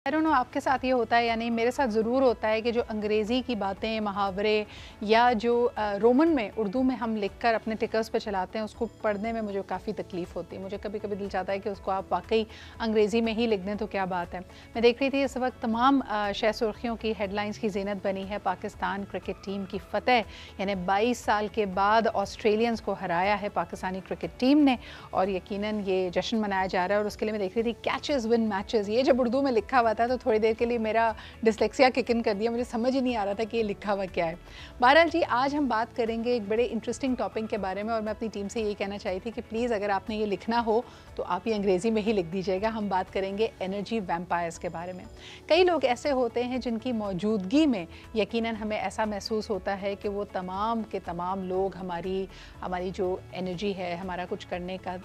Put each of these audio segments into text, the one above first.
I don't know आपके साथ ये होता है या नहीं, मेरे साथ ज़रूर होता है कि जो अंग्रेज़ी की बातें, मुहावरे या जो रोमन में उर्दू में हम लिखकर अपने टिकर्स पे चलाते हैं, उसको पढ़ने में मुझे काफ़ी तकलीफ़ होती है। मुझे कभी-कभी दिल चाहता है कि उसको आप वाक़ई अंग्रेज़ी में ही लिख दें तो क्या बात है। मैं देख रही थी इस वक्त तमाम शह सुर्खियों की हेडलाइंस की ज़ीनत बनी है पाकिस्तान क्रिकेट टीम की फ़तह, यानी 22 साल के बाद ऑस्ट्रेलियंस को हराया है पाकिस्तानी क्रिकेट टीम ने और यकीनन ये जश्न मनाया जा रहा है। और उसके लिए मैं देख रही थी कैचेज़ विन मैचेज़, ये जब उर्दू में लिखा हुआ था तो थोड़ी देर के लिए मेरा डिसलेक्सिया किक इन कर दिया, मुझे समझ ही नहीं आ रहा था कि ये लिखा हुआ क्या है। बहरहाल जी, आज हम बात करेंगे एक बड़े इंटरेस्टिंग टॉपिक के बारे में और मैं अपनी टीम से ये कहना चाही थी कि प्लीज़ अगर आपने ये लिखना हो तो आप ये अंग्रेज़ी में ही लिख दीजिएगा। हम बात करेंगे एनर्जी वैम्पायर्स के बारे में। कई लोग ऐसे होते हैं जिनकी मौजूदगी में यकीनन हमें ऐसा महसूस होता है कि वो तमाम के तमाम लोग हमारी जो एनर्जी है, हमारा कुछ करने का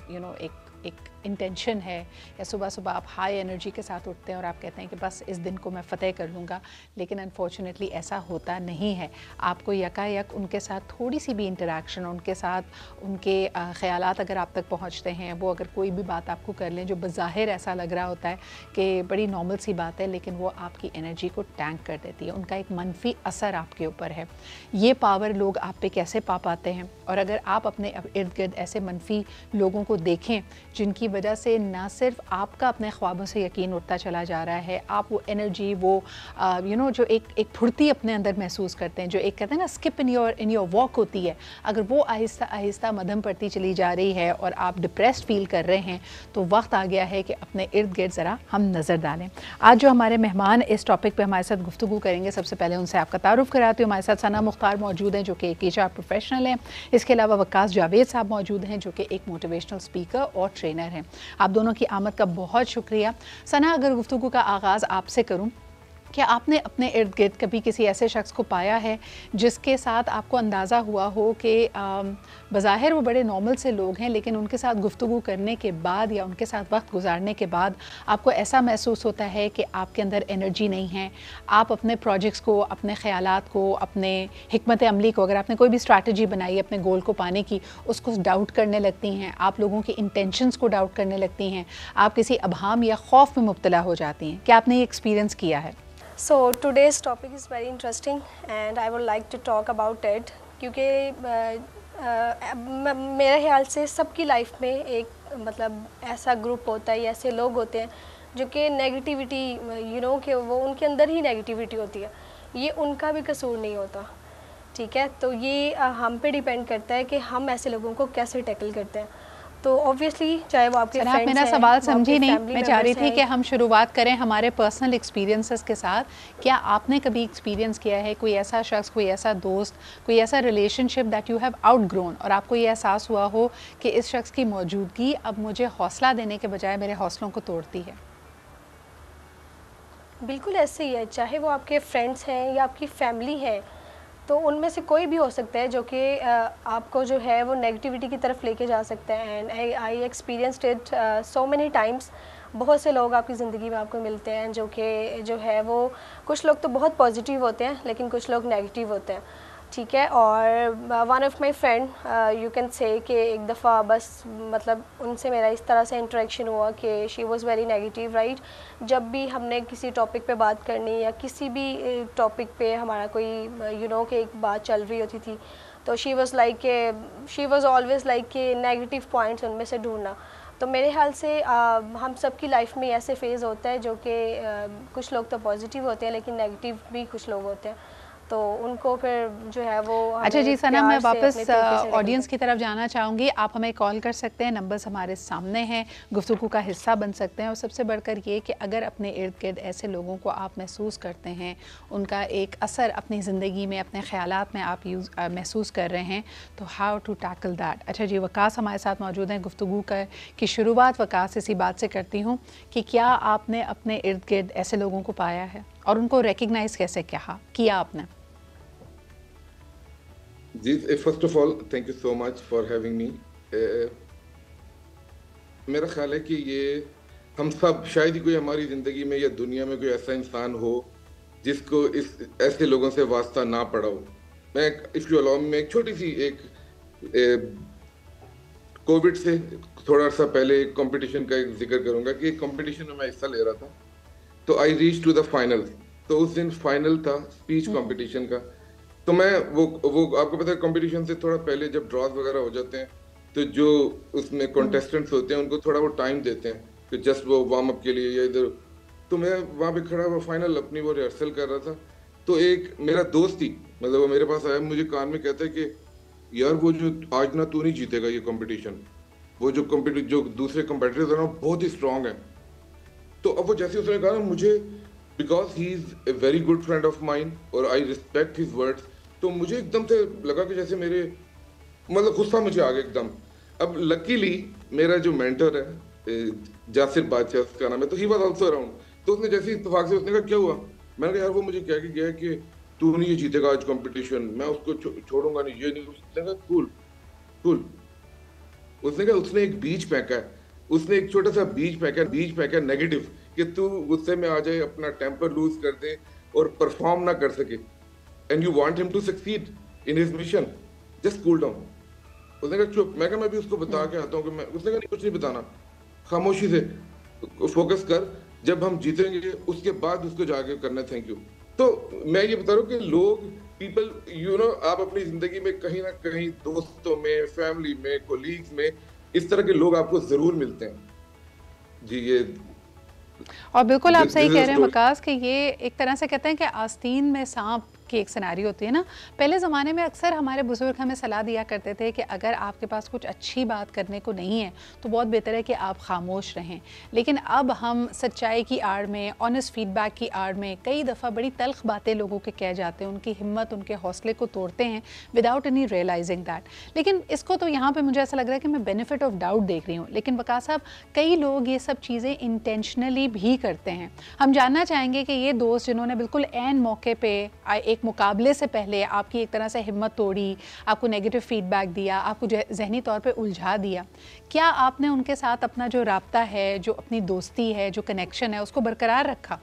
एक इंटेंशन है, या सुबह सुबह आप हाई एनर्जी के साथ उठते हैं और आप कहते हैं कि बस इस दिन को मैं फ़तेह कर लूँगा, लेकिन अनफॉर्चुनेटली ऐसा होता नहीं है। आपको यकायक उनके साथ थोड़ी सी भी इंटरेक्शन, उनके साथ उनके ख़यालात अगर आप तक पहुँचते हैं, वो अगर कोई भी बात आपको कर लें जो बज़ाहिर ऐसा लग रहा होता है कि बड़ी नॉर्मल सी बात है, लेकिन वो आपकी एनर्जी को टैंक कर देती है, उनका एक मनफी असर आपके ऊपर है। ये पावर लोग आप पे कैसे पा पाते हैं? और अगर आप अपने इर्द गिर्द ऐसे मनफी लोगों को देखें जिनकी वजह से ना सिर्फ आपका अपने ख्वाबों से यकीन उठता चला जा रहा है, आप वो एनर्जी, वो जो एक फुर्ती अपने अंदर महसूस करते हैं, जो एक कहते हैं ना स्किप इन योर वॉक होती है, अगर वो आहिस्ता आहिस्ता मध्यम पड़ती चली जा रही है और आप डिप्रेस्ड फील कर रहे हैं, तो वक्त आ गया है कि अपने इर्द गिर्द ज़रा हम नज़र डालें। आज जो हमारे मेहमान इस टॉपिक पर हमारे साथ गुफ्तगू करेंगे, सबसे पहले उनसे आपका तारुफ कराती हूँ। हमारे साथ सना मुख्तार मौजूद हैं जो कि एक HR प्रोफेशनल हैं। इसके अलावा वकास जावेद साहब मौजूद हैं जो कि एक मोटिवेशनल स्पीकर और ट्रेनर हैं। आप दोनों की आमद का बहुत शुक्रिया। सना, अगर गुफ्तगू का आगाज़ आपसे करूं, क्या आपने अपने इर्द गिर्द कभी किसी ऐसे शख्स को पाया है जिसके साथ आपको अंदाज़ा हुआ हो कि बज़ाहिर वो बड़े नॉर्मल से लोग हैं, लेकिन उनके साथ गुफ्तगू करने के बाद या उनके साथ वक्त गुजारने के बाद आपको ऐसा महसूस होता है कि आपके अंदर एनर्जी नहीं है, आप अपने प्रोजेक्ट्स को, अपने ख़यालात को, अपने हिकमत अमली को, अगर आपने कोई भी स्ट्रैटेजी बनाई अपने गोल को पाने की, उसको डाउट करने लगती हैं, आप लोगों के इंटेंशंस को डाउट करने लगती हैं, आप किसी अबहाम या खौफ में मुब्तला हो जाती हैं? क्या आपने ये एक्सपीरियंस किया है? So today's topic is very interesting and I would like to talk about it क्योंकि मेरे ख्याल से सबकी लाइफ में एक मतलब ऐसा ग्रुप होता है या ऐसे लोग होते हैं जो कि नेगेटिविटी कि वो उनके अंदर ही नेगेटिविटी होती है, ये उनका भी कसूर नहीं होता। ठीक है, तो ये हम पे डिपेंड करता है कि हम ऐसे लोगों को कैसे टैकल करते हैं। तो ऑब्वियसली चाहे वो आपके फ्रेंड्स हैं, मेरा सवाल समझी नहीं, मैं चाह रही थी कि हम शुरुआत करें हमारे पर्सनल एक्सपीरियंसेस के साथ। क्या आपने कभी एक्सपीरियंस किया है कोई ऐसा शख्स, कोई ऐसा दोस्त, कोई ऐसा relationship that you have outgrown और आपको ये एहसास हुआ हो कि इस शख्स की मौजूदगी अब मुझे हौसला देने के बजाय मेरे हौसलों को तोड़ती है? बिल्कुल ऐसे ही है, चाहे वो आपके फ्रेंड्स हैं या आपकी फैमिली है, तो उनमें से कोई भी हो सकता है जो कि आपको जो है वो नेगेटिविटी की तरफ लेके जा सकता है। And I experienced it so many times. बहुत से लोग आपकी ज़िंदगी में आपको मिलते हैं जो है वो, कुछ लोग तो बहुत पॉजिटिव होते हैं लेकिन कुछ लोग नेगेटिव होते हैं। ठीक है, और one of my friend you can say कि एक दफ़ा बस मतलब उनसे मेरा इस तरह से इंटरेक्शन हुआ कि she was very negative, right. जब भी हमने किसी टॉपिक पे बात करनी या किसी भी टॉपिक पे हमारा कोई कि एक बात चल रही होती थी, तो शी वाज़ ऑलवेज़ लाइक कि नेगेटिव पॉइंट्स उनमें से ढूंढना। तो मेरे ख्याल से हम सबकी लाइफ में ऐसे फेज़ होता है जो कि कुछ लोग तो पॉजिटिव होते हैं लेकिन नेगेटिव भी कुछ लोग होते हैं, तो उनको फिर जो है वो। अच्छा जी सना, मैं वापस ऑडियंस की तरफ जाना चाहूँगी। आप हमें कॉल कर सकते हैं, नंबर्स हमारे सामने हैं, गुफ्तगू का हिस्सा बन सकते हैं। और सबसे बढ़कर ये कि अगर अपने इर्द गिर्द ऐसे लोगों को आप महसूस करते हैं, उनका एक असर अपनी ज़िंदगी में, अपने ख़यालात में आप महसूस कर रहे हैं, तो हाउ टू टैकल दैट। अच्छा जी, वकास हमारे साथ मौजूद हैं। गुफ्तगू की शुरुआत वकास इसी बात से करती हूँ कि क्या आपने अपने इर्द गिर्द ऐसे लोगों को पाया है और उनको रिकग्नाइज़ कैसे किया आपने? जी, first of all thank you so much for having me. मेरा ख्याल है कि ये हम सब, शायद ही कोई हमारी ज़िंदगी में या दुनिया में कोई ऐसा इंसान हो जिसको इस ऐसे लोगों से वास्ता ना पड़ा हो। मैं इफ़ यू अलाउ मी, मैं एक छोटी सी कोविड से थोड़ा सा पहले एक कंपटीशन का एक जिक्र करूंगा कि एक कंपटीशन में मैं हिस्सा ले रहा था तो I reach to the final. तो उस दिन फाइनल था स्पीच कंपटीशन का। तो मैं वो आपको पता है कंपटीशन से थोड़ा पहले जब ड्रॉज वगैरह हो जाते हैं तो जो उसमें कॉन्टेस्टेंट्स होते हैं उनको थोड़ा वो टाइम देते हैं कि जस्ट वो वार्म अप के लिए या इधर। तो मैं वहाँ पे खड़ा हुआ फाइनल अपनी वो रिहर्सल कर रहा था। तो एक मेरा दोस्त ही मतलब वो मेरे पास आया, मुझे कान में कहता है कि यार वो जो आज ना तू नहीं जीतेगा ये कंपटीशन, वो जो दूसरे कंपेटिटर्स हैं ना बहुत ही स्ट्रांग है। तो अब वो जैसे उसने कहा ना मुझे, because he is a very good friend of mine और आई रिस्पेक्ट हिज वर्ड्स, तो मुझे एकदम से लगा कि जैसे मेरे मतलब गुस्सा मुझे आ गया एकदम। अब लकीली मेरा जो मेंटर है जासिर बादशाह उसका नाम है, तो ही वाज आल्सो अराउंड। तो उसने जैसे इत्तेफाक से उसने कहा क्या हुआ, मैंने कहा यार वो मुझे कह के गया कि तू नहीं ये जीतेगा आज कंपटीशन, मैं उसको छोड़ूंगा नहीं, ये नहीं। उसने कहा कूल कूल। उसने कहा उसने एक बीज फेंका है, उसने एक छोटा सा बीज फेंका नेगेटिव कि तू गुस्से में आ जाए, अपना टेम्पर लूज कर दे और परफॉर्म ना कर सके, and you want him to succeed in his mission, just cool down. उसने कहा चुप। मैं कहा मैं भी उसको बता के आता हूँ कि मैं, उसने कहा नहीं कुछ नहीं बताना, खामोशी से फोकस कर, जब हम जीतेंगे उसके बाद उसको जाके करना थैंक यू। तो मैं ये बता रहा हूँ कि लोग पीपल यू नो आप अपनी जिंदगी में कहीं ना कहीं दोस्तों में, फैमिली में, कोलीग्स में इस तरह के लोग आपको जरूर मिलते हैं जी। ये और बिल्कुल आप सही कह रहे हैं वकास कि ये एक तरह से कहते हैं कि आस्तीन में सांप की एक सिनारी होती है ना। पहले ज़माने में अक्सर हमारे बुजुर्ग हमें सलाह दिया करते थे कि अगर आपके पास कुछ अच्छी बात करने को नहीं है तो बहुत बेहतर है कि आप खामोश रहें। लेकिन अब हम सच्चाई की आड़ में, ऑनेस्ट फीडबैक की आड़ में कई दफ़ा बड़ी तल्ख बातें लोगों के कह जाते हैं, उनकी हिम्मत, उनके हौसले को तोड़ते हैं विदाउट एनी रियलाइजिंग दैट। लेकिन इसको तो यहाँ पर मुझे ऐसा लग रहा है कि मैं बेनिफिट ऑफ डाउट देख रही हूँ। लेकिन वकास साहब कई लोग ये सब चीज़ें इंटेंशनली भी करते हैं। हम जानना चाहेंगे कि ये दोस्त जिन्होंने बिल्कुल ऐन मौके पर एक मुकाबले से पहले आपकी एक तरह से हिम्मत तोड़ी, आपको नेगेटिव फीडबैक दिया, आपको जहनी तौर पे उलझा दिया, क्या आपने उनके साथ अपना जो राब्ता है, जो अपनी दोस्ती है, जो कनेक्शन है, उसको बरकरार रखा?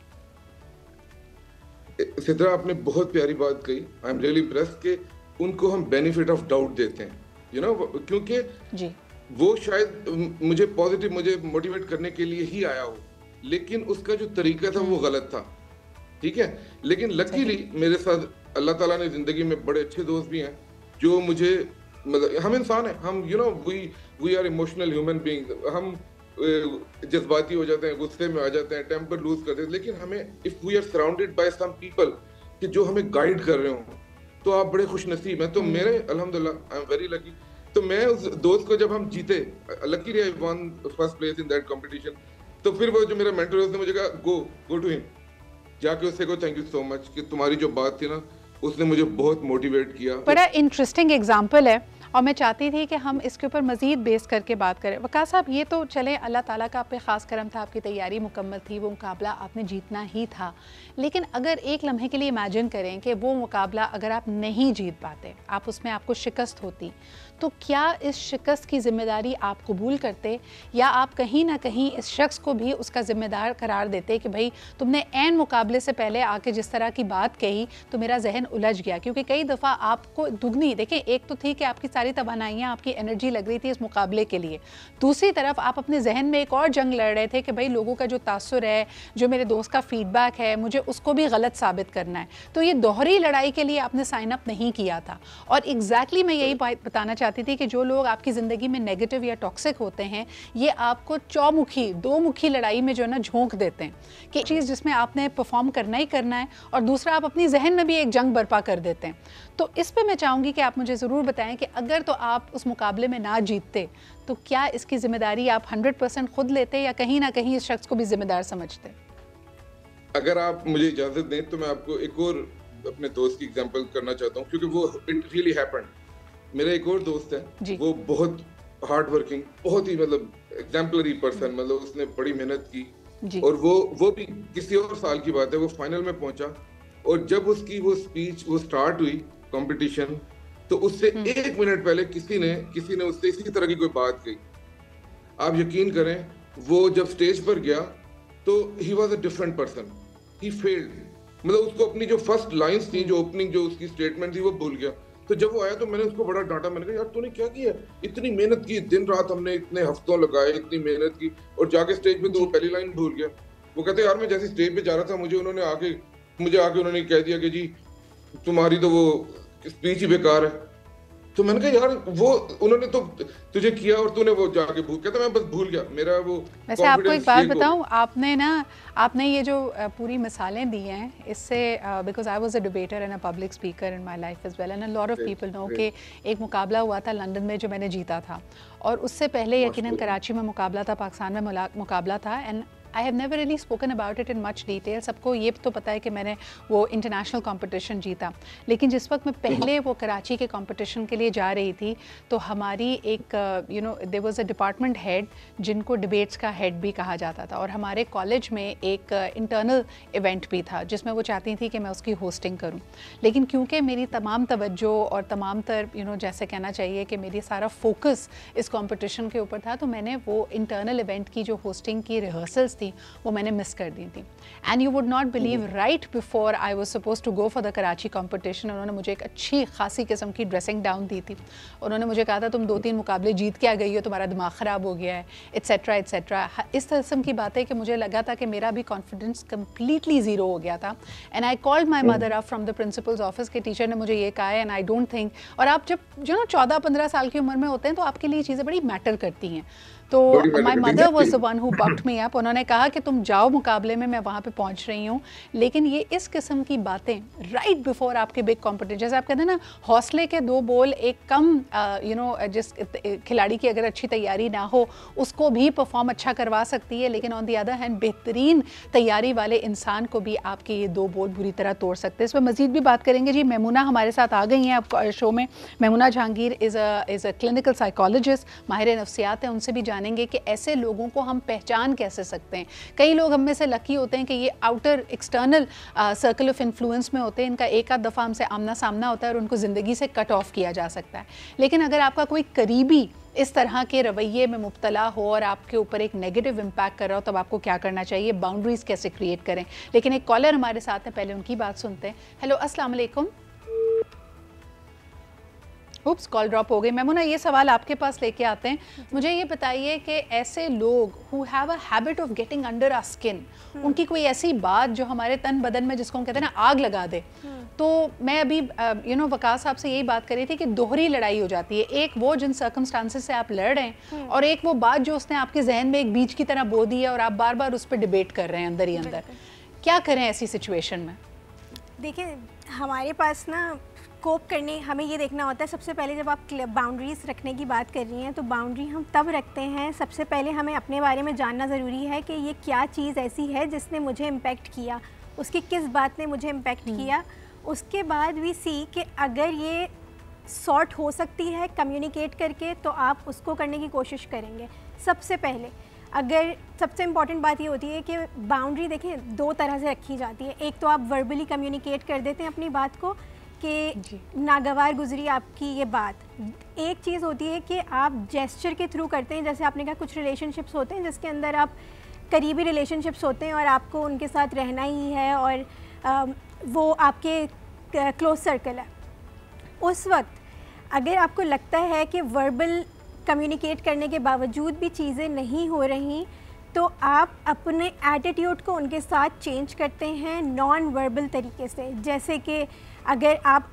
सिद्रा आपने बहुत प्यारी बात कही। आई एम रियली इम्प्रेस्ड कि उनको हम बेनिफिट ऑफ डाउट देते हैं, यू नो, क्योंकि जी वो शायद मुझे पॉजिटिव, मुझे मोटिवेट करने के लिए ही आया हो, लेकिन उसका जो तरीका था वो गलत था, ठीक है। लेकिन लकीली मेरे साथ अल्लाह ताला ने जिंदगी में बड़े अच्छे दोस्त भी हैं जो मुझे, मतलब हम इंसान हैं, हम you know we are emotional human being, हम जज्बाती हो जाते हैं, गुस्से में आ जाते हैं, टेम्पर लूज करते हैं, लेकिन हमें if we are surrounded by some people कि जो हमें गाइड कर रहे हो तो आप बड़े खुशनसीब हैं। तो मेरे अल्हम्दुलिल्लाह आई एम वेरी लकी। तो मैं उस दोस्त को जब हम जीते, luckily I one first place in that competition, तो फिर वो जो मेरा मेंटर है उसने मुझे कहा गो टू हिम, जाके उससे को थैंक यू सो मच कि तुम्हारी जो बात थी ना उसने मुझे बहुत मोटिवेट किया। बड़ा इंटरेस्टिंग एग्जाम्पल है और मैं चाहती थी कि हम इसके ऊपर मज़ीद बेस करके बात करें। वकास साहब ये तो चले अल्लाह ताला का आप पे ख़ास करम था, आपकी तैयारी मुकम्मल थी, वो मुकाबला आपने जीतना ही था। लेकिन अगर एक लम्हे के लिए इमेजिन करें कि वो मुकाबला अगर आप नहीं जीत पाते, आप उसमें आपको शिकस्त होती, तो क्या इस शिकस्त की ज़िम्मेदारी आप कबूल करते या आप कहीं ना कहीं इस शख्स को भी उसका ज़िम्मेदार करार देते कि भाई तुमने ऐन मुकाबले से पहले आके जिस तरह की बात कही तो मेरा जहन उलझ गया? क्योंकि कई दफ़ा आपको दुगनी, देखें, एक तो थी कि आपकी सारी तवानाइयाँ, आपकी एनर्जी लग रही थी इस मुकाबले के लिए, दूसरी तरफ आप अपने जहन में एक और जंग लड़ रहे थे कि भाई लोगों का जो तासुर है, जो मेरे दोस्त का फीडबैक है, मुझे उसको भी गलत साबित करना है। तो ये दोहरी लड़ाई के लिए आपने साइन अप नहीं किया था। और एग्जैक्टली मैं यही बात बताना चाहती थी कि जो लोग आपकी ज़िंदगी में नेगेटिव या टॉक्सिक होते हैं, ये आपको चौमुखी, दो मुखी लड़ाई में जो है ना झोंक देते हैं कि चीज़ जिसमें आपने परफॉर्म करना ही करना है, और दूसरा आप अपनी जहन में भी एक जंग बर्पा कर देते हैं। तो इस पे मैं चाहूँगी कि आप मुझे ज़रूर बताएं कि अगर तो आप उस मुकाबले में ना जीतते तो क्या इसकी जिम्मेदारी आप 100% खुद लेते या कहीं ना कहीं इस शख्स को भी जिम्मेदार समझते? अगर आप मुझे इजाजत दें तो मैं आपको एक और अपने दोस्त की एग्जांपल करना चाहता हूँ, क्योंकि वो इट रियली हैपेंड। मेरा एक और दोस्त है, वो बहुत हार्ड वर्किंग, बहुत ही मतलब एग्जाम्पलरी पर्सन, मतलब उसने बड़ी मेहनत की, और वो भी किसी और साल की बात है, वो फाइनल में पहुंचा, और जब उसकी वो स्पीच वो स्टार्ट हुई कंपटीशन, तो उससे 1 मिनट पहले किसी ने उससे इसी तरह की कोई बात कही। आप यकीन करें, वो जब स्टेज पर गया तो he was a different person, he failed, मतलब उसको अपनी जो फर्स्ट लाइंस थी, जो ओपनिंग जो उसकी स्टेटमेंट थी, वो भूल गया। तो जब वो आया तो मैंने उसको बड़ा डांटा, मैंने कहा यार तूने क्या किया, इतनी मेहनत की, दिन रात हमने इतने हफ्तों लगाए, इतनी मेहनत की, और जाके स्टेज पे तो वो पहली लाइन भूल गया। वो कहते यार मैं जैसे स्टेज पे जा रहा था मुझे आके उन्होंने कह दिया कि जी तुम्हारी तो वो स्पीच ही बेकार है। तो मैंने कहा यार वो उन्होंने तो तुझे किया और तूने वो जाके भूल, कहता मैं बस भूल गया, मेरा वो वैसे आपको एक बात बताऊं, आपने ये जो पूरी मिसालें दी हैं इससे, because I was a debater and a public speaker in my life as well and a lot of people know कि एक मुकाबला हुआ था लंदन में जो मैंने जीता था, और उससे पहले यकीनन कराची में मुकाबला था, पाकिस्तान में मुकाबला था, and I have never really spoken about it in much detail. सबको ये तो पता है कि मैंने वो इंटरनेशनल कंपटीशन जीता, लेकिन जिस वक्त मैं पहले वो कराची के कंपटीशन के लिए जा रही थी तो हमारी एक there was a department head जिनको डिबेट्स का हेड भी कहा जाता था, और हमारे कॉलेज में एक इंटरनल इवेंट भी था जिसमें वो चाहती थी कि मैं उसकी होस्टिंग करूं, लेकिन क्योंकि मेरी तमाम तवज्जो और तमाम तर जैसे कहना चाहिए कि मेरी सारा फोकस इस कंपटीशन के ऊपर था, तो मैंने वो इंटरनल इवेंट की जो होस्टिंग की रिहर्सल्स वो मैंने मिस कर दी थी। And you would not believe, right before I was suppose to go for the Karachi competition, उन्होंने मुझे एक अच्छी खासी किस्म की ड्रेसिंग डाउन दी थी। उन्होंने मुझे कहा था तुम 2-3 मुकाबले जीत के आ गई हो, तुम्हारा दिमाग ख़राब हो गया है, एट्सेट्रा एट्सेट्रा। इस किस्म की बातें कि मुझे लगा था कि मेरा भी कॉन्फिडेंस कम्प्लीटली ज़ीरो हो गया था। And I called my mother up from the principles office के टीचर ने मुझे ये कहा है, एंड आई डोंट थिंक, और आप जब 14-15 साल की उम्र में होते हैं तो आपके लिए चीज़ें बड़ी मैटर करती हैं। तो my mother was the one who bucked me up. उन्होंने कहा कि तुम जाओ मुकाबले में, मैं वहाँ पे पहुँच रही हूँ, लेकिन ये इस किस्म की बातें राइट बिफोर आपके बिग कॉम्पिटिशन, जैसे आप कहते हैं ना हौसले के 2 बोल एक कम जिस खिलाड़ी की अगर अच्छी तैयारी ना हो उसको भी परफॉर्म अच्छा करवा सकती है, लेकिन ऑन दी अदर हैंड बेहतरीन तैयारी वाले इंसान को भी आपके ये 2 बोल बुरी तरह तोड़ सकते हैं। इस पर मज़ीद भी बात करेंगे। जी मेमुना हमारे साथ आ गई हैं आप शो में। Memuna Jahangir is a clinical psychologist, माहिर नफ्सियात हैं, उनसे भी जानेंगे कि ऐसे लोगों को हम पहचान कैसे सकते हैं। कई लोग हम में से लकी होते हैं कि ये outer external circle of influence में होते हैं, इनका एक आध दफ़ा हमसे आमना सामना होता है और उनको ज़िंदगी से कट ऑफ किया जा सकता है। लेकिन अगर आपका कोई करीबी इस तरह के रवैये में मुब्तला हो और आपके ऊपर एक नेगेटिव इम्पैक्ट कर रहा हो, तब आपको क्या करना चाहिए, बाउंड्रीज़ कैसे क्रिएट करें। लेकिन एक कॉलर हमारे साथ है, पहले उनकी बात सुनते हैं। हेलो, अस्सलाम वालेकुम। उप्स, कॉल ड्रॉप हो गई। मेमुना, ये सवाल आपके पास लेके आते हैं। मुझे ये बताइए कि ऐसे लोग who have a habit of getting under our skin, उनकी कोई ऐसी बात जो हमारे तन बदन में, जिसको हम कहते हैं ना आग लगा दे, तो मैं अभी वकास साहब से यही बात कर रही थी कि दोहरी लड़ाई हो जाती है। एक वो जिन सर्कमस्टांसेस से आप लड़ रहे हैं, और एक वो बात जो उसने आपके जहन में एक बीज की तरह बो दी है और आप बार बार उस पर डिबेट कर रहे हैं अंदर ही अंदर। क्या करें ऐसी सिचुएशन में? देखिए, हमारे पास ना कोप करने हमें ये देखना होता है, सबसे पहले जब आप बाउंड्रीज़ रखने की बात कर रही हैं तो बाउंड्री हम तब रखते हैं, सबसे पहले हमें अपने बारे में जानना ज़रूरी है कि ये क्या चीज़ ऐसी है जिसने मुझे इम्पेक्ट किया, उसकी किस बात ने मुझे इम्पेक्ट किया। उसके बाद वी सी कि अगर ये सॉर्ट हो सकती है कम्युनिकेट करके तो आप उसको करने की कोशिश करेंगे। सबसे पहले अगर सबसे इम्पॉर्टेंट बात ये होती है कि बाउंड्री देखें 2 तरह से रखी जाती है। एक तो आप वर्बली कम्युनिकेट कर देते हैं अपनी बात को कि नागवार गुजरी आपकी ये बात। एक चीज़ होती है कि आप जेस्चर के थ्रू करते हैं, जैसे आपने कहा कुछ रिलेशनशिप्स होते हैं जिसके अंदर आप करीबी रिलेशनशिप्स होते हैं और आपको उनके साथ रहना ही है और वो आपके क्लोज सर्कल है। उस वक्त अगर आपको लगता है कि वर्बल कम्युनिकेट करने के बावजूद भी चीज़ें नहीं हो रही, तो आप अपने एटीट्यूड को उनके साथ चेंज करते हैं नॉन वर्बल तरीके से। जैसे कि अगर आप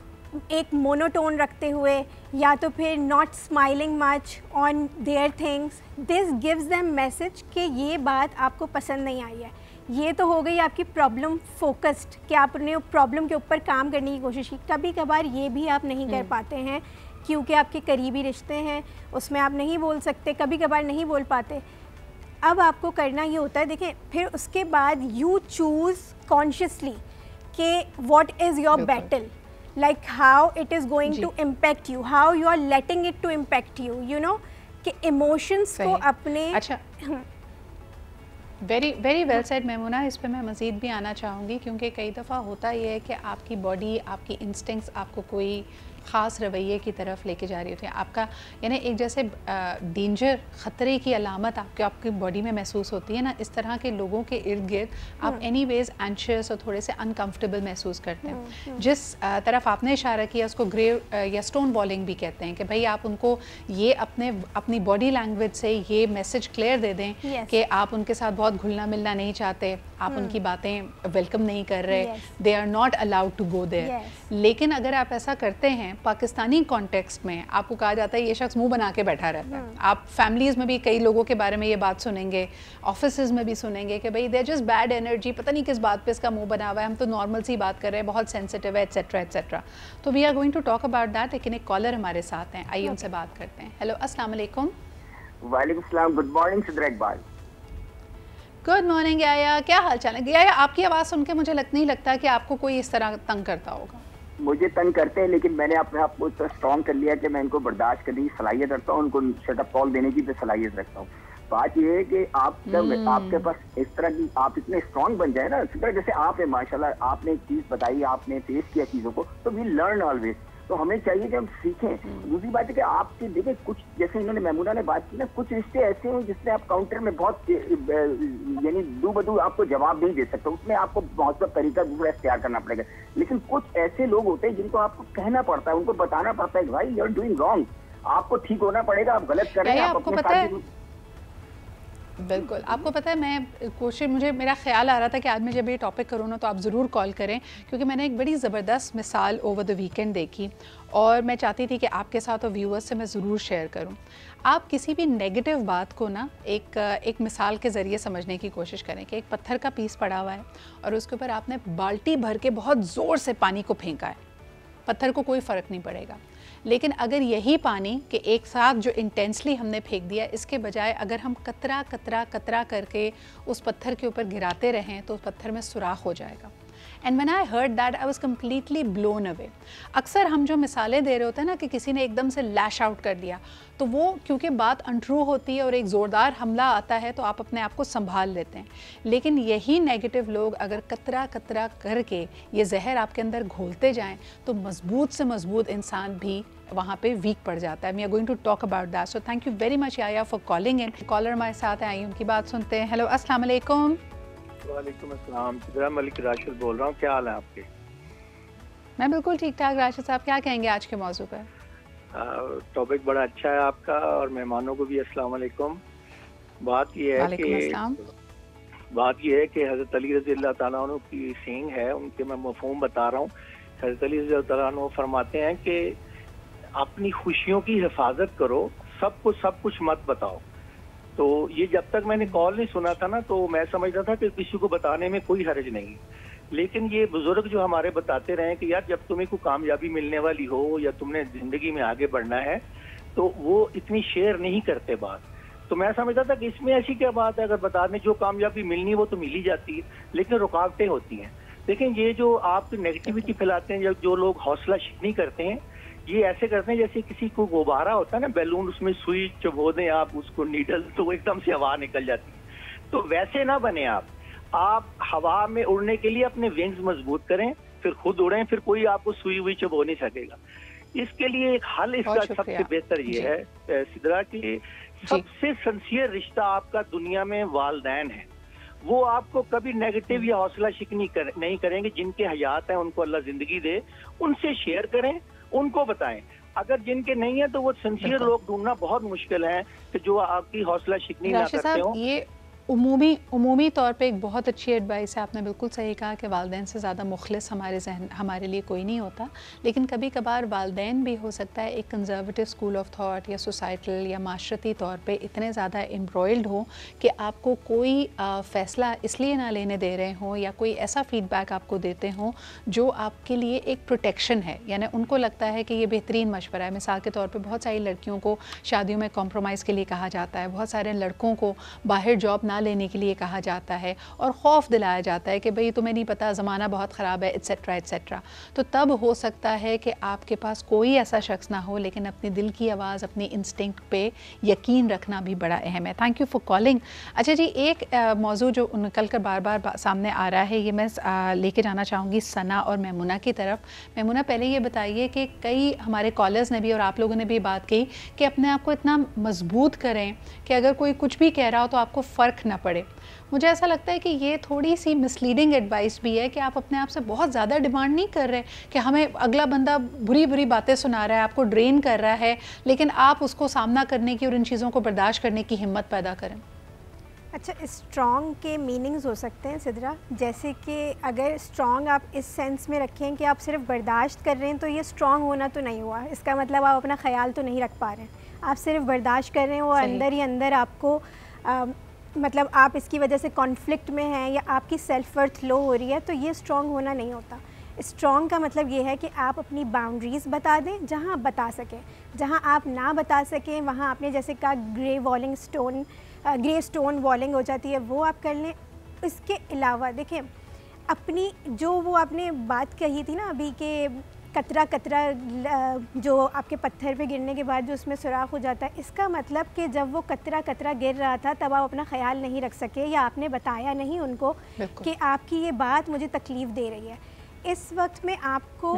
एक मोनोटोन रखते हुए या तो फिर not smiling much on their things, this gives them message कि ये बात आपको पसंद नहीं आई है। ये तो हो गई आपकी प्रॉब्लम फोकस्ड कि आपने प्रॉब्लम के ऊपर काम करने की कोशिश की। कभी कभार ये भी आप नहीं कर पाते हैं क्योंकि आपके करीबी रिश्ते हैं, उसमें आप नहीं बोल सकते, कभी कभार नहीं बोल पाते। अब आपको करना ये होता है, देखें, फिर उसके बाद यू चूज़ कॉन्शियसली कि what is your battle, like how it is going to impact you, how you are letting it to impact you, you know, कि emotions को अपने। अच्छा, very very well said Maimuna. इस पे मैं मज़ीद भी आना चाहूँगी क्योंकि कई दफ़ा होता ये है कि आपकी बॉडी, आपकी इंस्टिंक्ट्स आपको कोई ख़ास रवैये की तरफ लेके जा रही होती हैं। आपका यानी एक जैसे डेंजर, ख़तरे की अलामत आपकी बॉडी में महसूस होती है ना, इस तरह के लोगों के इर्द गिर्द आप एनीवेज एंशियस और थोड़े से अनकंफर्टेबल महसूस करते हैं। जिस तरफ आपने इशारा किया उसको ग्रेव या स्टोन वॉलिंग भी कहते हैं कि भाई आप उनको ये अपनी बॉडी लैंग्वेज से ये मैसेज क्लियर दे दें कि आप उनके साथ बहुत घुलना मिलना नहीं चाहते, आप उनकी बातें वेलकम नहीं कर रहे, they are not allowed to go there. लेकिन अगर आप ऐसा करते हैं पाकिस्तानी कॉन्टेक्स्ट में, आपको कहा जाता है ये शख्स मुंह बना के बैठा रहता है। आप फैमिलीज़ में भी कई लोगों के बारे में ये बात सुनेंगे, ऑफिसेज में भी सुनेंगे कि भाई देयर जस्ट बैड एनर्जी, पता नहीं किस बात पे इसका मुंह बना हुआ है, हम तो नॉर्मल सी बात कर रहे हैं, बहुत सेंसिटिव है, एट्सेट्रा एट्सेट्रा। तो we are going to talk about that. लेकिन एक कॉलर हमारे साथ हैं, आइए उनसे बात करते हैं। हेलो, अस्सलाम वालेकुम। वालेकुम सलाम, good morning Sidra Iqbal. Good morning Yaya, क्या हाल चाल है? याया, आपकी आवाज़ सुन के मुझे नहीं लगता कि आपको कोई इस तरह तंग करता होगा। मुझे तंग करते हैं, लेकिन मैंने अपने आप को इतना स्ट्रॉन्ग कर लिया कि मैं इनको बर्दाश्त करने की सलाहियत रखता हूँ, उनको शटअप कॉल देने की भी सलाहियत रखता हूँ। बात यह है कि आपके पास इस तरह की, आप इतने स्ट्रॉन्ग बन जाए ना, इस तरह जैसे आप है माशाल्लाह, आपने एक चीज बताई, आपने फेस किया चीजों को, तो वी लर्न ऑलवेज। तो हमें चाहिए कि हम सीखें। दूसरी बात है कि आपके देखें कुछ, जैसे इन्होंने मैमूना ने बात की ना, कुछ रिश्ते ऐसे हैं जिसमें आप काउंटर में बहुत यानी दू बदू आपको जवाब नहीं दे सकते, उसमें आपको बहुत सा तरीका दूसरा इख्तियार करना पड़ेगा। लेकिन कुछ ऐसे लोग होते हैं जिनको आपको कहना पड़ता है, उनको बताना पड़ता है कि भाई यू आर डूइंग रॉन्ग, आपको ठीक होना पड़ेगा, आप गलत कर रहे हैं। आपको पता है, बिल्कुल आपको पता है, मैं कोशिश, मुझे मेरा ख्याल आ रहा था कि आज मैं जब ये टॉपिक करूँ ना तो आप ज़रूर कॉल करें, क्योंकि मैंने एक बड़ी ज़बरदस्त मिसाल ओवर द वीकेंड देखी और मैं चाहती थी कि आपके साथ और व्यूअर्स से मैं ज़रूर शेयर करूँ। आप किसी भी नेगेटिव बात को ना एक मिसाल के ज़रिए समझने की कोशिश करें कि एक पत्थर का पीस पड़ा हुआ है और उसके ऊपर आपने बाल्टी भर के बहुत ज़ोर से पानी को फेंका है, पत्थर को कोई फ़र्क नहीं पड़ेगा। लेकिन अगर यही पानी के एक साथ जो इंटेंसली हमने फेंक दिया, इसके बजाय अगर हम कतरा कतरा कतरा करके उस पत्थर के ऊपर गिराते रहें तो उस पत्थर में सुराख हो जाएगा। And when I heard that I was completely blown away. अक्सर हम जो मिसालें दे रहे होते हैं ना कि किसी ने एकदम से लैश आउट कर दिया, तो वो क्योंकि बात अनट्रू होती है और एक ज़ोरदार हमला आता है तो आप अपने आप को संभाल लेते हैं। लेकिन यही नेगेटिव लोग अगर कतरा कतरा करके ये जहर आपके अंदर घोलते जाएं तो मजबूत से मजबूत इंसान भी वहाँ पे वीक पड़ जाता है। We are going to talk about that. So thank you very much Yaya for calling in. Caller हमारे साथ हैं, आइए उनकी बात सुनते हैं। हेलो, अस्सलाम वालेकुम। वालेकुम अस्सलाम, सिद्रा मलिक राशिद बोल रहा हूँ, क्या हाल है आपके? मैं बिल्कुल ठीक ठाक। राशिद साहब, क्या कहेंगे आज के मौजू पर? टॉपिक बड़ा अच्छा है आपका और मेहमानों को भी अस्सलाम वालेकुम। बात यह है कि हज़रत अली रज़ी अल्लाह ताला अन्हु की सींग है, उनके मैं मफ़हूम बता रहा हूँ। हज़रत अली रज़ी अल्लाह ताला अन्हु फरमाते हैं कि अपनी खुशियों की हिफाजत करो, सबको सब कुछ मत बताओ। तो ये जब तक मैंने कॉल नहीं सुना था ना, तो मैं समझता था कि किसी को बताने में कोई हर्ज नहीं। लेकिन ये बुजुर्ग जो हमारे बताते रहे कि यार जब तुम्हें कोई कामयाबी मिलने वाली हो या तुमने जिंदगी में आगे बढ़ना है तो वो इतनी शेयर नहीं करते बात। तो मैं समझता था कि इसमें ऐसी क्या बात है, अगर बता दें जो कामयाबी मिलनी वो तो मिल ही जाती है, लेकिन रुकावटें होती हैं। लेकिन ये जो आप नेगेटिविटी फैलाते हैं, जो लोग हौसला शिकनी करते हैं, ये ऐसे करते हैं जैसे किसी को गुब्बारा होता है ना, बैलून, उसमें सुई चुभो दें आप उसको नीडल, तो एकदम से हवा निकल जाती है। तो वैसे ना बने आप हवा में उड़ने के लिए अपने विंग्स मजबूत करें, फिर खुद उड़ें, फिर कोई आपको सुई हुई चुभो नहीं सकेगा। इसके लिए एक हल, इसका सबसे बेहतर ये है सिद्रा की सबसे सिंसियर रिश्ता आपका दुनिया में वालिदैन है। वो आपको कभी नेगेटिव या हौसला शिकनी नहीं करेंगे। जिनके हयात हैं उनको अल्लाह जिंदगी दे, उनसे शेयर करें, उनको बताएं। अगर जिनके नहीं है तो वो सिंसियर लोग ढूंढना बहुत मुश्किल है कि जो आपकी हौसला शिकनी ना करते हो। ये उमूमी तौर पे एक बहुत अच्छी एडवाइस है। आपने बिल्कुल सही कहा कि वालिदैन से ज़्यादा मुखलिस हमारे लिए कोई नहीं होता। लेकिन कभी कभार वालिदैन भी हो सकता है एक कंजर्वेटिव स्कूल ऑफ थॉट या सोसाइटल या माशरती तौर पे इतने ज़्यादा एम्ब्रॉयल्ड हो कि आपको कोई फ़ैसला इसलिए ना लेने दे रहे हों या कोई ऐसा फ़ीडबैक आपको देते हों जो आपके लिए एक प्रोटेक्शन है। यानी उनको लगता है कि ये बेहतरीन मशवरा है। मिसाल के तौर पर बहुत सारी लड़कियों को शादियों में कॉम्प्रोमाइज़ के लिए कहा जाता है, बहुत सारे लड़कों को बाहर जॉब ना बना लेने के लिए कहा जाता है और खौफ दिलाया जाता है कि भाई तुम्हें नहीं पता, ज़माना बहुत ख़राब है, एट्सेट्रा एट्सेट्रा। तो तब हो सकता है कि आपके पास कोई ऐसा शख्स ना हो, लेकिन अपने दिल की आवाज़, अपनी इंस्टिंक्ट पे यकीन रखना भी बड़ा अहम है। Thank you for calling. अच्छा जी, एक मौजू जो निकल कर बार बार सामने आ रहा है, ये मैं लेके जाना चाहूँगी सना और मैमुना की तरफ। मैमुना, पहले ये बताइए कि कई हमारे कॉलर्स ने भी और आप लोगों ने भी बात कही कि अपने आप को इतना मजबूत करें कि अगर कोई कुछ भी कह रहा हो तो आपको फ़र्क ना पड़े। मुझे ऐसा लगता है कि ये थोड़ी सी मिसलीडिंग एडवाइस भी है कि आप अपने आप से बहुत ज़्यादा डिमांड नहीं कर रहे कि हमें अगला बंदा बुरी बुरी बातें सुना रहा है, आपको ड्रेन कर रहा है, लेकिन आप उसको सामना करने की और इन चीज़ों को बर्दाश्त करने की हिम्मत पैदा करें। अच्छा, स्ट्रॉन्ग के मीनिंग्स हो सकते हैं सिद्रा, जैसे कि अगर स्ट्रॉन्ग आप इस सेंस में रखें कि आप सिर्फ बर्दाश्त कर रहे हैं तो ये स्ट्रॉन्ग होना तो नहीं हुआ। इसका मतलब आप अपना ख्याल तो नहीं रख पा रहे हैं, आप सिर्फ बर्दाश्त कर रहे हैं और अंदर ही अंदर आपको मतलब आप इसकी वजह से कॉन्फ्लिक्ट में हैं या आपकी सेल्फ वर्थ लो हो रही है, तो ये स्ट्रॉन्ग होना नहीं होता। स्ट्रॉन्ग का मतलब ये है कि आप अपनी बाउंड्रीज़ बता दें जहाँ आप बता सकें, जहाँ आप ना बता सकें वहाँ आपने जैसे कहा ग्रे स्टोन वॉलिंग हो जाती है, वो आप कर लें। इसके अलावा देखिए, अपनी जो वो आपने बात कही थी ना अभी के कतरा कतरा जो आपके पत्थर पे गिरने के बाद जो उसमें सुराख हो जाता है, इसका मतलब कि जब वो कतरा कतरा गिर रहा था तब आप अपना ख्याल नहीं रख सके या आपने बताया नहीं उनको कि आपकी ये बात मुझे तकलीफ़ दे रही है। इस वक्त में आपको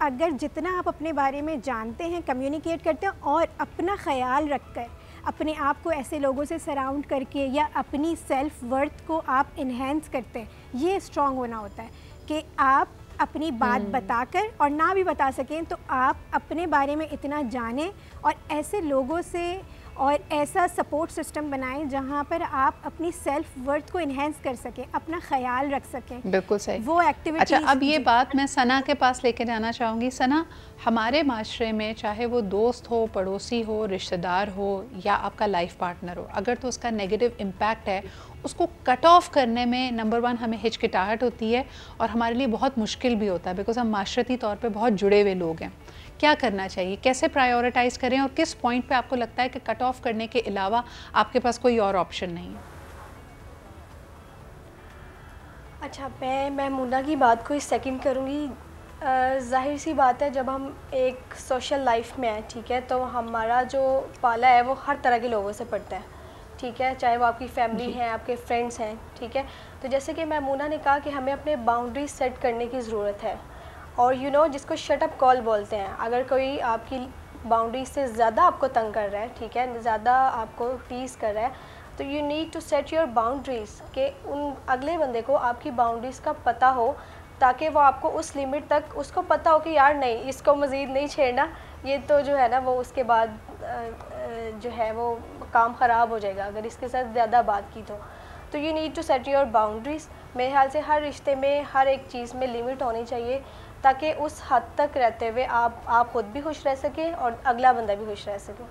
अगर जितना आप अपने बारे में जानते हैं, कम्युनिकेट करते हैं और अपना ख्याल रखकर अपने आप को ऐसे लोगों से सराउंड करके या अपनी सेल्फ वर्थ को आप इन्हेंस करते हैं, ये स्ट्रॉन्ग होना होता है कि आप अपनी बात बताकर और ना भी बता सकें तो आप अपने बारे में इतना जानें और ऐसे लोगों से और ऐसा सपोर्ट सिस्टम बनाएं जहां पर आप अपनी सेल्फ वर्थ को इन्हेंस कर सकें, अपना ख्याल रख सकें। बिल्कुल सही, वो एक्टिविटी। अच्छा, अब ये बात मैं सना के पास लेके जाना चाहूँगी। सना, हमारे माशरे में चाहे वो दोस्त हो, पड़ोसी हो, रिश्तेदार हो या आपका लाइफ पार्टनर हो, अगर तो उसका नेगेटिव इम्पैक्ट है, उसको कट ऑफ करने में नंबर 1 हमें हिचकिटाहट होती है और हमारे लिए बहुत मुश्किल भी होता है, बिकॉज हम माशरती तौर पे बहुत जुड़े हुए लोग हैं। क्या करना चाहिए, कैसे प्रायोरिटाइज़ करें और किस पॉइंट पे आपको लगता है कि कट ऑफ करने के अलावा आपके पास कोई और ऑप्शन नहीं है? अच्छा, मैं मैमुना की बात को सेकंड करूँगी। ज़ाहिर सी बात है, जब हम एक सोशल लाइफ में हैं, ठीक है, तो हमारा जो पाला है वो हर तरह के लोगों से पड़ता है, ठीक है, चाहे वो आपकी फैमिली है, आपके फ्रेंड्स हैं, ठीक है। तो जैसे कि मैमुना ने कहा कि हमें अपने बाउंड्री सेट करने की ज़रूरत है और जिसको शट अप कॉल बोलते हैं। अगर कोई आपकी बाउंड्री से ज़्यादा आपको तंग कर रहा है, ठीक है, ज़्यादा आपको टीज़ कर रहा है, तो you need to set your boundaries कि उन अगले बंदे को आपकी बाउंड्रीज़ का पता हो, ताकि वो आपको उस लिमिट तक उसको पता हो कि यार नहीं, इसको मज़ीद नहीं छेड़ना, ये तो जो है ना वो उसके बाद जो है वो काम ख़राब हो जाएगा अगर इसके साथ ज़्यादा बात की तो you need to set your boundaries. मेरे ख्याल से हर रिश्ते में हर एक चीज़ में लिमिट होनी चाहिए, ताकि उस हद तक रहते हुए आप खुद भी खुश रह सकें और अगला बंदा भी खुश रह सके।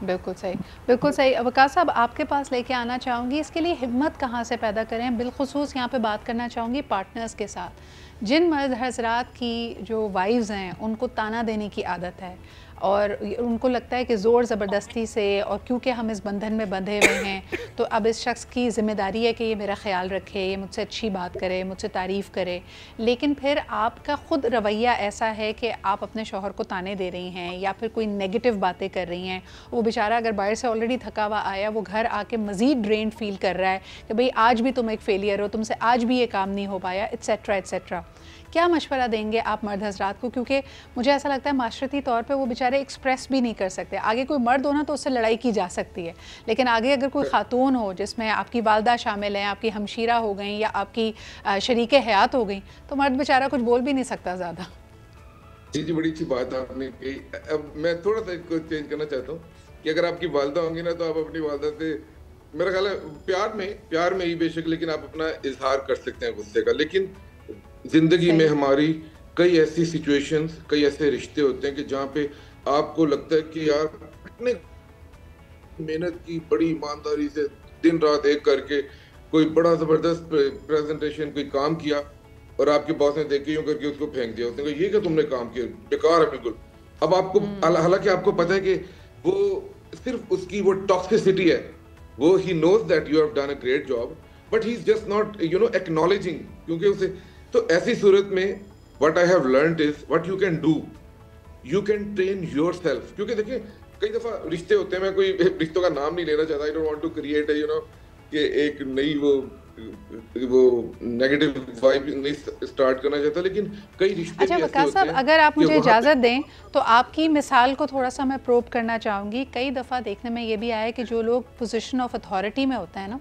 बिल्कुल सही, बिल्कुल सही। वकास साहब, आपके पास लेके आना चाहूँगी, इसके लिए हिम्मत कहाँ से पैदा करें? बिलखुसूस यहाँ पे बात करना चाहूँगी पार्टनर्स के साथ। जिन मर्द हज़रात की जो वाइफ्स हैं उनको ताना देने की आदत है और उनको लगता है कि ज़ोर ज़बरदस्ती से, और क्योंकि हम इस बंधन में बंधे हुए हैं तो अब इस शख्स की ज़िम्मेदारी है कि ये मेरा ख्याल रखे, ये मुझसे अच्छी बात करे, मुझसे तारीफ़ करे, लेकिन फिर आपका ख़ुद रवैया ऐसा है कि आप अपने शौहर को ताने दे रही हैं या फिर कोई नेगेटिव बातें कर रही हैं। वो बेचारा अगर बाहर से ऑलरेडी थका हुआ आया, वो घर आके मज़ीद ड्रेन फील कर रहा है कि भाई आज भी तुम एक फेलियर हो, तुमसे आज भी ये काम नहीं हो पाया, एट्सेट्रा एट्सेट्रा। क्या मशवरा देंगे आप मर्द हज़रात को? क्योंकि मुझे ऐसा लगता है माशरती तौर पे वो बेचारे एक्सप्रेस भी नहीं कर सकते। आगे कोई मर्द हो ना तो उससे लड़ाई की जा सकती है, लेकिन आगे अगर कोई ख़ातून हो जिसमें आपकी वालदा शामिल हैं, आपकी हमशीरा हो गई या आपकी शरीके हयात हो गई, तो मर्द बेचारा कुछ बोल भी नहीं सकता ज़्यादा। जी, बड़ी अच्छी बात आपने कही। अब मैं थोड़ा सा इसको चेंज करना चाहता हूँ कि अगर आपकी वालदा होंगी ना तो आप अपनी वालदा से, मेरा ख्याल है प्यार में ही बेशक, लेकिन आप अपना इजहार कर सकते हैं गुस्से का। लेकिन जिंदगी में हमारी कई ऐसी सिचुएशंस, कई ऐसे रिश्ते होते हैं कि जहाँ पे आपको लगता है कि यार इतने मेहनत की, बड़ी ईमानदारी से दिन रात एक करके कोई बड़ा जबरदस्त प्रेजेंटेशन, कोई काम किया और आपके बॉस ने देख के यूं करके उसको फेंक दिया। उसने कहा ये क्या तुमने काम किया, बेकार है बिल्कुल। अब आपको हालांकि आपको पता है कि वो सिर्फ उसकी वो टॉक्सिसिटी है, वो ही knows that you have done a great job, but he is just not acknowledging, क्योंकि उसे तो ऐसी सूरत में what I have learned is what you can do, you can train yourself. क्योंकि देखिए कई दफा रिश्ते होते हैं, मैं कोई रिश्तों का नाम नहीं लेना चाहता, I don't want to create कि एक नई वो नेगेटिव वाइब नहीं स्टार्ट करना चाहता, लेकिन कई रिश्ते अच्छा वकास साहब, अगर आप मुझे इजाज़त दें तो आपकी मिसाल को थोड़ा सा मैं प्रोब करना चाहूँगी। कई दफ़ा देखने में ये भी आया कि जो लोग पोजीशन ऑफ अथॉरिटी में होते हैं ना,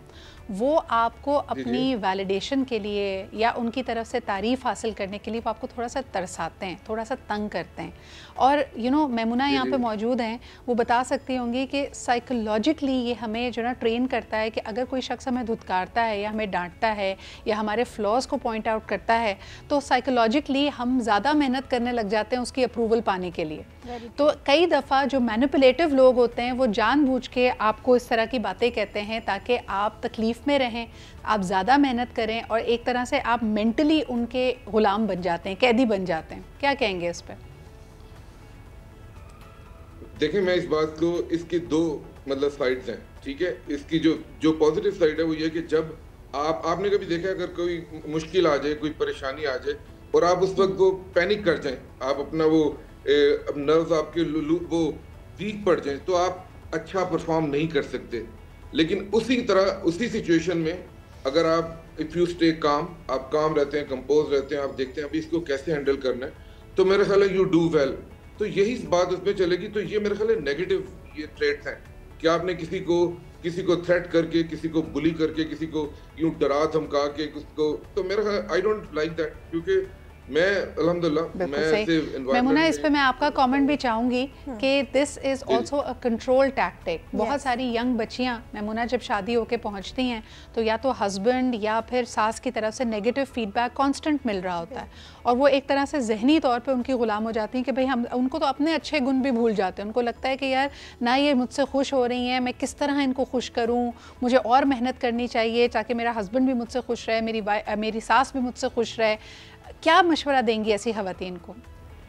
वो आपको अपनी वैलिडेशन के लिए या उनकी तरफ से तारीफ़ हासिल करने के लिए वो आपको थोड़ा सा तरसाते हैं, थोड़ा सा तंग करते हैं। और मेमुना यहाँ पे मौजूद हैं, वो बता सकती होंगी कि साइकोलॉजिकली ये हमें जो ना ट्रेन करता है कि अगर कोई शख्स हमें धुतकारता है या हमें डांटता है या हमारे फ्लॉज़ को पॉइंट आउट करता है, तो साइकोलॉजिकली हम ज़्यादा मेहनत करने लग जाते हैं उसकी अप्रूवल पाने के लिए। तो कई दफ़ा जो मैनिपुलेटिव लोग होते हैं वो जानबूझ के आपको इस तरह की बातें कहते हैं ताकि आप तकलीफ़ में रहें, आप ज़्यादा मेहनत करें और एक तरह से आप मेंटली उनके ग़ुलाम बन जाते हैं, कैदी बन जाते हैं। क्या कहेंगे इस पर? देखिए मैं इस बात को, इसकी दो मतलब साइड्स हैं, ठीक है। इसकी जो पॉजिटिव साइड है वो ये कि जब आपने कभी देखा अगर कोई मुश्किल आ जाए, कोई परेशानी आ जाए और आप उस वक्त वो पैनिक कर जाएं, आप अपना वो नर्व्स आपके वो वीक पड़ जाएं, तो आप अच्छा परफॉर्म नहीं कर सकते। लेकिन उसी तरह उसी सिचुएशन में अगर आप इफ़ यू स्टे काम, आप काम रहते हैं, कंपोज रहते हैं, आप देखते हैं अभी इसको कैसे हैंडल करना है, तो मेरा ख्याल है यू डू वेल। तो यही बात उसमें चलेगी। तो ये मेरे ख्याल है नेगेटिव ये ट्रेट्स हैं कि आपने किसी को थ्रेट करके, किसी को बुली करके, किसी को यूं डरा धमका के उसको, तो मेरा ख्याल आई डोंट लाइक दैट। क्योंकि मैं अल्हम्दुलिल्लाह मैं ऐसे मेमुना इस पे मैं आपका कमेंट भी चाहूँगी कि this is also a control tactic. बहुत सारी यंग बच्चियाँ मेमुना जब शादी होके पहुँचती हैं तो या तो हस्बैंड या फिर सास की तरफ से नेगेटिव फीडबैक कांस्टेंट मिल रहा होता है और वो एक तरह से जहनी तौर पे उनकी ग़ुलाम हो जाती हैं कि भाई हम उनको तो अपने अच्छे गुण भी भूल जाते हैं। उनको लगता है कि यार ना ये मुझसे खुश हो रही हैं, मैं किस तरह इनको खुश करूँ, मुझे और मेहनत करनी चाहिए ताकि मेरा हस्बैंड भी मुझसे खुश रहे, मेरी सास भी मुझसे खुश रहे। क्या मशवरा देंगी ऐसी ख़वातीन को?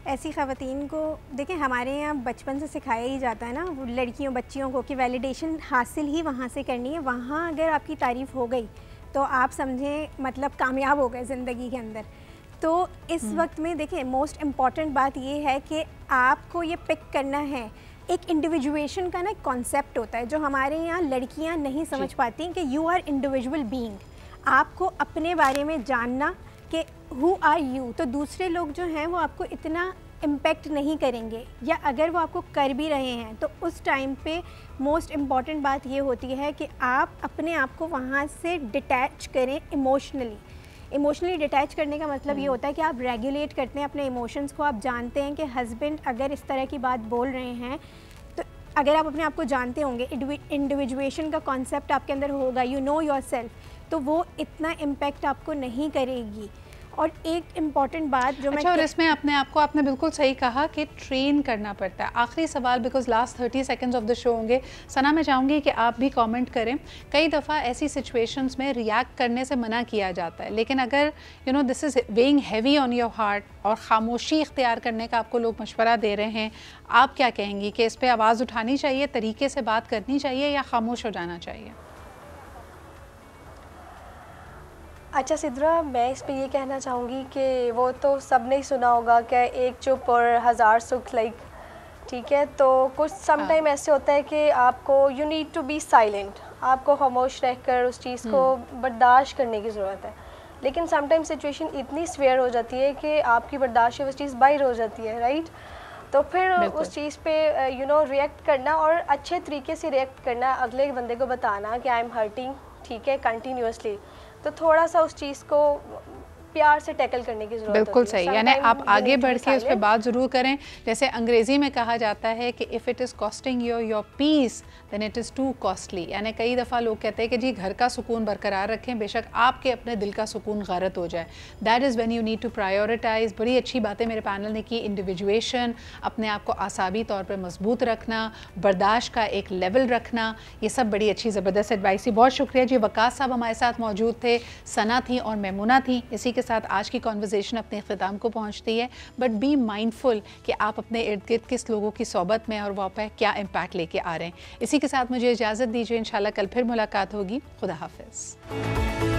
ऐसी ख़वातीन को देखिए, हमारे यहाँ बचपन से सिखाया ही जाता है ना लड़कियों बच्चियों को कि वैलिडेशन हासिल ही वहाँ से करनी है। वहाँ अगर आपकी तारीफ़ हो गई तो आप समझें मतलब कामयाब हो गए ज़िंदगी के अंदर। तो इस वक्त में देखिए मोस्ट इम्पॉर्टेंट बात ये है कि आपको ये पिक करना है। एक इंडिविजुएशन का ना एक कॉन्सेप्ट होता है जो हमारे यहाँ लड़कियाँ नहीं समझ पाती कि यू आर इंडिविजुअल बीइंग। आपको अपने बारे में जानना कि हु आर यू, तो दूसरे लोग जो हैं वो आपको इतना इम्पेक्ट नहीं करेंगे, या अगर वो आपको कर भी रहे हैं तो उस टाइम पे मोस्ट इम्पॉर्टेंट बात ये होती है कि आप अपने आप को वहाँ से डिटैच करें इमोशनली डिटैच करने का मतलब ये होता है कि आप रेगुलेट करते हैं अपने इमोशंस को। आप जानते हैं कि हस्बैंड अगर इस तरह की बात बोल रहे हैं तो अगर आप अपने आप को जानते होंगे, इंडिविजुएशन का कॉन्सेप्ट आपके अंदर होगा, यू नो योरसेल्फ, तो वो इतना इम्पेक्ट आपको नहीं करेगी। और एक इम्पॉर्टेंट बात जो और इसमें अपने आप को आपने बिल्कुल सही कहा कि ट्रेन करना पड़ता है। आखिरी सवाल, because last 30 seconds of the show होंगे, सना मैं चाहूँगी कि आप भी कमेंट करें। कई दफ़ा ऐसी सिचुएशंस में रिएक्ट करने से मना किया जाता है, लेकिन अगर this is weighing heavy on your heart और खामोशी इख्तियार करने का आपको लोग मशवरा दे रहे हैं, आप क्या कहेंगी कि इस पर आवाज़ उठानी चाहिए, तरीके से बात करनी चाहिए या खामोश हो जाना चाहिए? अच्छा सिद्रा, मैं इस पे ये कहना चाहूँगी कि वो तो सब ने ही सुना होगा कि एक चुप और हज़ार सुख, लाइक ठीक है। तो कुछ समटाइम ऐसे होता है कि आपको you need to be silent, आपको खामोश रहकर उस चीज़ को बर्दाश्त करने की ज़रूरत है। लेकिन समटाइम सिचुएशन इतनी स्वेयर हो जाती है कि आपकी बर्दाश्त वो चीज़ बाहर हो जाती है, राइट। तो फिर उस चीज़ पे रिएक्ट करना और अच्छे तरीके से रिएक्ट करना, अगले बंदे को बताना कि आई एम हर्टिंग, ठीक है, कंटिन्यूसली। तो थोड़ा सा उस चीज़ को प्यार से टैकल करने की ज़रूरत बिल्कुल सही, यानी आप आगे बढ़ के उस पर बात ज़रूर करें। जैसे अंग्रेज़ी में कहा जाता है कि if it is costing your peace then it is too costly. यानी कई दफ़ा लोग कहते हैं कि जी घर का सुकून बरकरार रखें, बेशक आपके अपने दिल का सुकून गारत हो जाए। That is when you need to prioritise. बड़ी अच्छी बातें मेरे पैनल ने की, इंडिविजुएशन, अपने आप को आसाबी तौर पर मजबूत रखना, बर्दाश्त का एक लेवल रखना, ये सब बड़ी अच्छी ज़बरदस्त एडवाइस थी। बहुत शुक्रिया जी। वकास साहब हमारे साथ मौजूद थे, सना थी और मेमुना थी। इसी के साथ आज की कॉन्वर्जेशन अपने ख़िताम को पहुँचती है, बट बी माइंडफुल कि आप अपने इर्द गिर्द किस लोगों की सोबत में और वहाँ पर क्या इम्पैक्ट लेके आ रहे हैं। इसी के साथ मुझे इजाज़त दीजिए, इंशाल्लाह कल फिर मुलाकात होगी। खुदा हाफिज़।